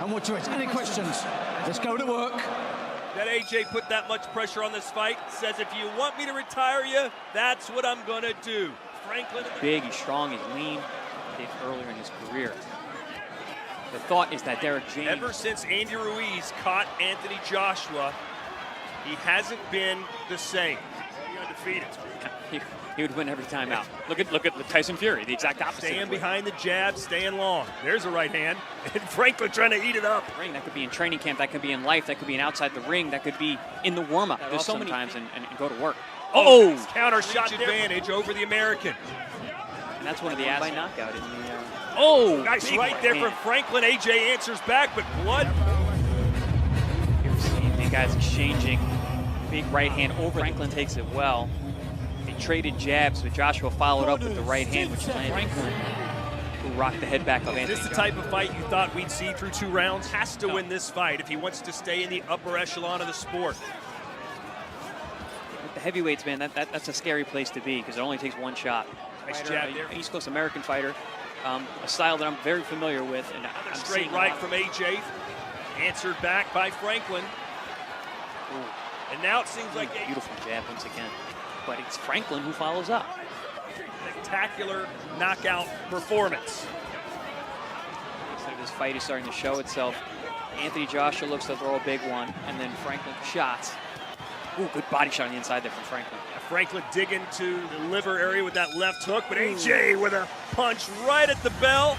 And we'll do it. Any questions? Let's go to work. That AJ put that much pressure on this fight. Says, if you want me to retire you, that's what I'm going to do. Franklin. Big, he's strong, he's lean. Did earlier in his career. The thought is that Derek James. Ever since Andy Ruiz caught Anthony Joshua, he hasn't been the same. He's undefeated. He would win every time out. Look at Tyson Fury, the exact opposite. Staying behind the jab, staying long. There's a right hand. And Franklin trying to eat it up. That could be in training camp, that could be in life, that could be in outside the ring, that could be in the warm-up. There's so many times and go to work. Oh! Counter shot advantage over the American. And that's one of the by knockout in the. Nice right there from Franklin. AJ answers back, but blood. You're seeing the guys exchanging big right hand over. Franklin takes it well. They traded jabs, but Joshua followed up with the right hand, which landed Franklin, who rocked the head back of Anthony. Is this the type of fight you thought we'd see through 2 rounds? Has to win this fight if he wants to stay in the upper echelon of the sport. With the heavyweights, man, that's a scary place to be because it only takes one shot. Nice jab there. East Coast American fighter, a style that I'm very familiar with. And I'm straight right from AJ, answered back by Franklin. Ooh. And now it seems like a beautiful jab once again. But it's Franklin who follows up. Spectacular knockout performance. This fight is starting to show itself. Anthony Joshua looks to throw a big one, and then Franklin shots. Ooh, good body shot on the inside there from Franklin. Franklin digging to the liver area with that left hook, but AJ with a punch right at the bell.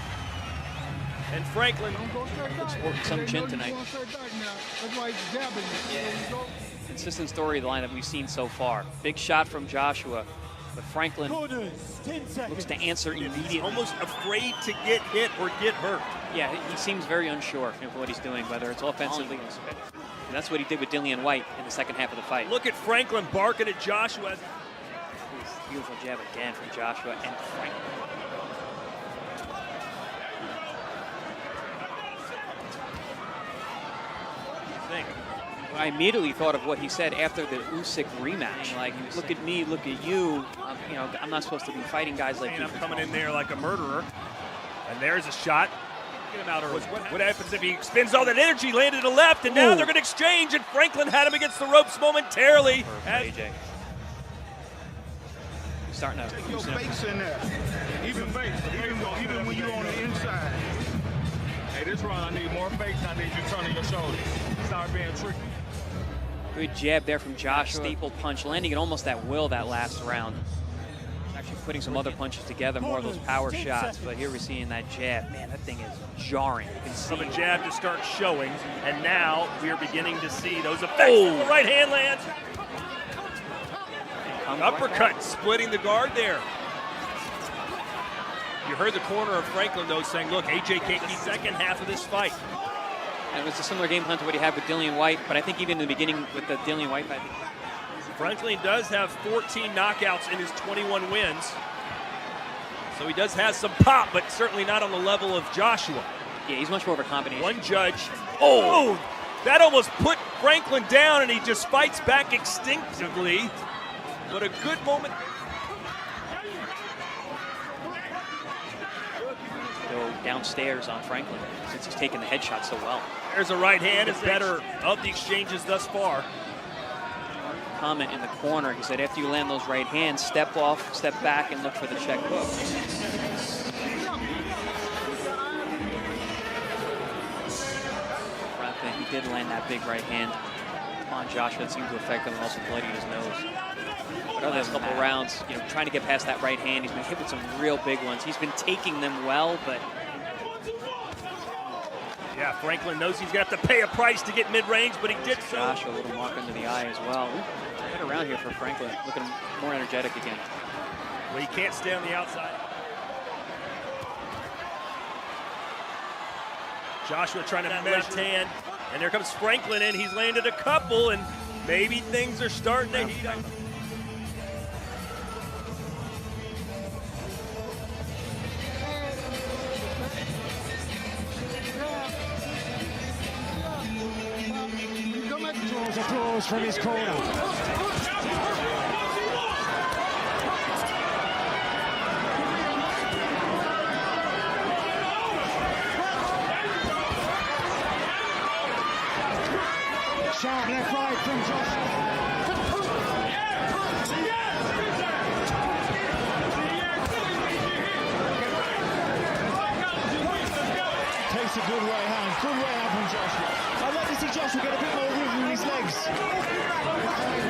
And Franklin working some chin tonight. Consistent storyline that we've seen so far. Big shot from Joshua, but Franklin looks to answer immediately. Almost afraid to get hit or get hurt. Yeah, he seems very unsure of what he's doing, whether it's offensively. And that's what he did with Dillian White in the second half of the fight. Look at Franklin barking at Joshua. Beautiful jab again from Joshua and Franklin. I immediately thought of what he said after the Usyk rematch. Like, look at me, look at you. I'm not supposed to be fighting guys like you. I'm coming in there like a murderer. And there's a shot. Get him out early. What happens if he spends all that energy, landed to left, and now they're going to exchange, and Franklin had him against the ropes momentarily. AJ. He's starting to your face in there. Even when you're on the inside. Hey, this round I need more face. I need you turning your shoulders. Start being tricky. Good jab there from Josh. Staple punch, landing it almost at will that last round. Actually putting some other punches together, more of those power shots. But here we're seeing that jab. Man, that thing is jarring. You can see from a jab to start showing, and now we are beginning to see those effects. The right hand lands. Uppercut, splitting the guard there. You heard the corner of Franklin, though, saying, look, AJ can't keep the second half of this fight. And it was a similar game plan to what he had with Dillian White, but I think even in the beginning with the Dillian White fight. Franklin does have 14 knockouts in his 21 wins. So he does have some pop, but certainly not on the level of Joshua. Yeah, he's much more of a combination. One judge. That almost put Franklin down, and he just fights back instinctively. But a good moment. Go downstairs on Franklin since he's taken the headshot so well. There's a right hand. It's better of the exchanges thus far. Comment in the corner. He said after you land those right hands, step off, step back, and look for the check hook. He did land that big right hand on Joshua. It seemed to affect him and also bloodied his nose. But over the last couple rounds, trying to get past that right hand, he's been hit with some real big ones. He's been taking them well, but yeah, Franklin knows he's got to pay a price to get mid-range, but he did so. Joshua, a little mark under the eye as well. Right around here for Franklin, looking more energetic again. Well, he can't stay on the outside. Joshua trying to left hand, and there comes Franklin in. He's landed a couple, and maybe things are starting to heat up. Applause from his corner. Sharp left right from Joshua. Takes a good right hand from Joshua. I'd like to see Joshua get a bit more room in his legs.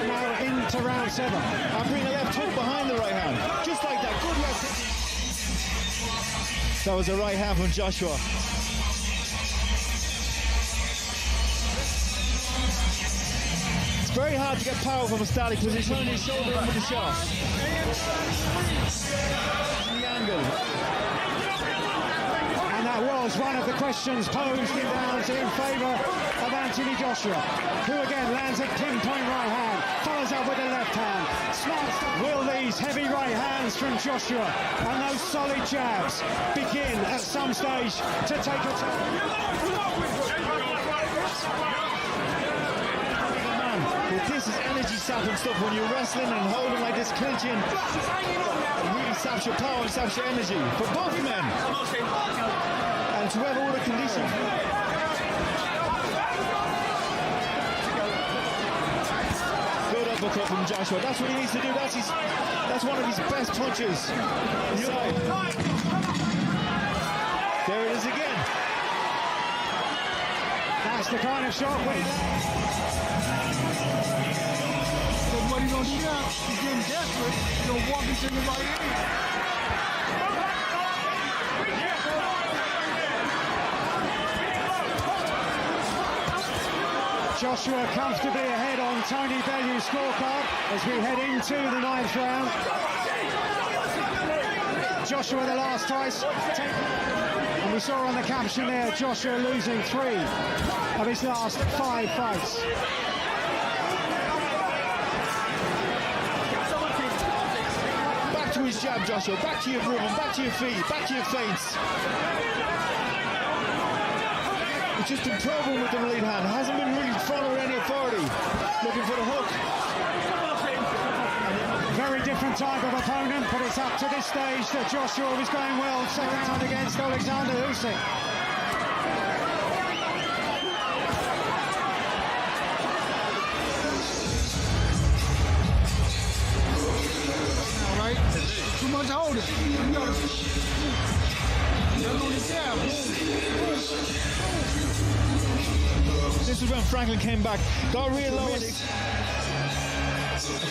Now into round 7. And bring a left hook behind the right hand. Just like that, good left hook. That was a right hand from Joshua. It's very hard to get power from a static position. Turn his shoulder under the shot. The angle. And that was one of the questions posed in round 2 in favour of Anthony Joshua, who again lands a pinpoint right hand, follows up with a left hand. Smart stuff. Will these heavy right hands from Joshua and those solid jabs begin at some stage to take a turn? This is energy sapping stuff when you're wrestling and holding like this, clinching. It really saps your power and saps your energy for both men. And whoever would have conditioned. Good uppercut from Joshua. That's what he needs to do. That's one of his best punches. Inside. There it is again. That's the kind of shot when What he gonna shot, he's getting desperate, he's gonna walk into the right hand. Joshua comfortably ahead on Tony Bellew's scorecard as we head into the 9th round. Joshua the last twice. And we saw on the caption there, Joshua losing 3 of his last 5 fights. Back to his jab, Joshua. Back to your groove, back to your feet, back to your feints. He's just been probing with the lead hand. Hasn't been really front or any authority. Looking for the hook. Very different type of opponent, but it's up to this stage that Joshua was going well second round against Alexander Usyk. All right? Too much holding. You gotta on the jab. This is when Franklin came back, got real low and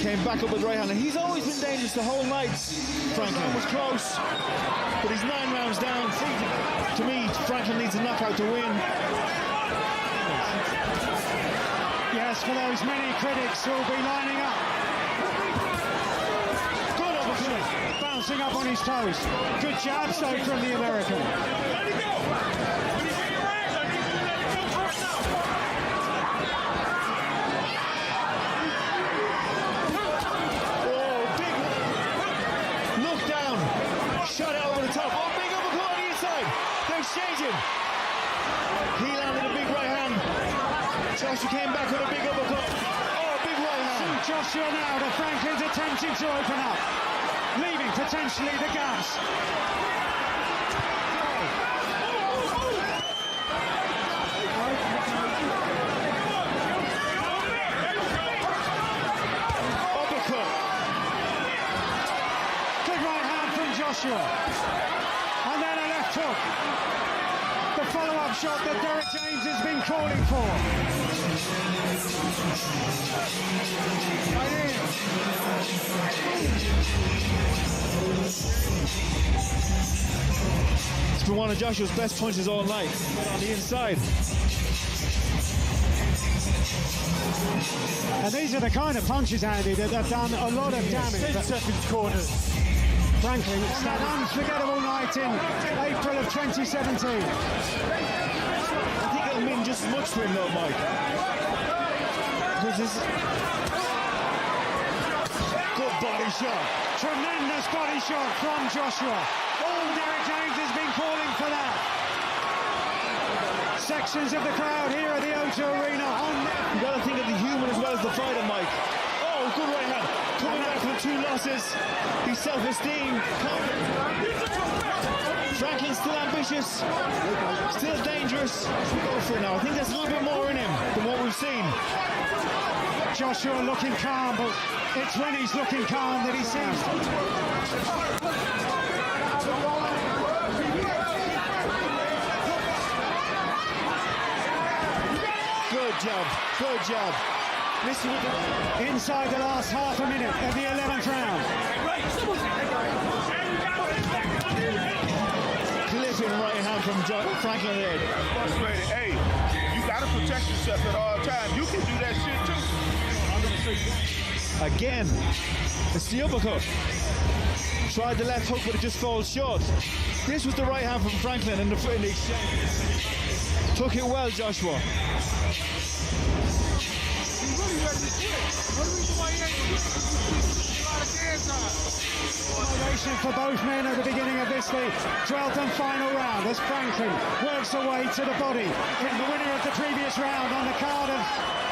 came back up with right hand. And he's always been dangerous the whole night. Franklin was close, but he's 9 rounds down. To me, Franklin needs a knockout to win. Yes, for those many critics who will be lining up. Good opportunity. Bouncing up on his toes. Good jab, though, from the American. Shot out over the top. Oh, big uppercut on the inside. They're exchanging. He landed a big right hand. Joshua came back with a big uppercut. Oh, big right hand. Joshua now to Franklin's attempting to open up, leaving potentially the gaps. Uppercut. Good right hand from Joshua. And then a left hook. The follow-up shot that Derek James has been calling for. Right in. It's been one of Joshua's best punches all night. On the inside. And these are the kind of punches, Andy, that have done a lot of damage. 10 seconds corners. Franklin, on that unforgettable night in April of 2017. I think it'll mean just as much to him though, Mike. Because this good body shot. Tremendous body shot from Joshua. Derek James has been calling for that. Sections of the crowd here at the O2 Arena on. You got to think of the human as well as the fighter, Mike. Oh, good right hand. Coming back from 2 losses. His self-esteem. Franklin's still ambitious, still dangerous. Go for it now. I think there's a little bit more in him than what we've seen. Joshua looking calm, but it's when he's looking calm that he seems. Good job, good job. Listen with the... Inside the last half a minute of the 11th round. Clipping right hand from Franklin there. Frustrated. Hey, you got to protect yourself at all times. You can do that shit too. Again, it's the uppercut. Tried the left hook, but it just falls short. This was the right hand from Franklin in the exchange. Took it well, Joshua. Motivation for both men at the beginning of this, the 12th and final round, as Franklin works away to the body. In the winner of the previous round on the card of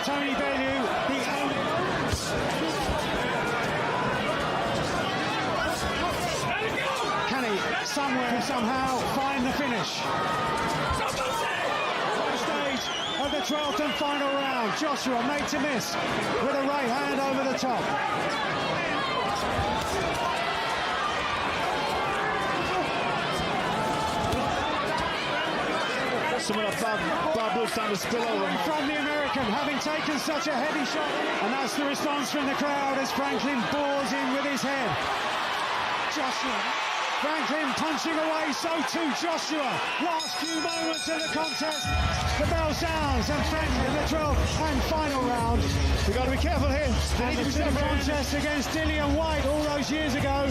Tony Bellew, the only... Can he somewhere, somehow find the finish? Stage of the 12th and final round. Joshua made to miss with a right hand over the top. Some of that bad blood starting to spill over. From the American, having taken such a heavy shot. And that's the response from the crowd as Franklin bores in with his head. Joshua. Franklin punching away, so too Joshua. Last few moments of the contest. The bell sounds and Franklin, the 12th and final round. We've got to be careful here. And the contest against Dillian White all those years ago.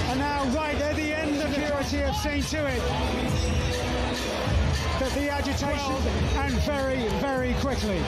And now right at the end, the purity have seen to it that the agitation and very, very quickly.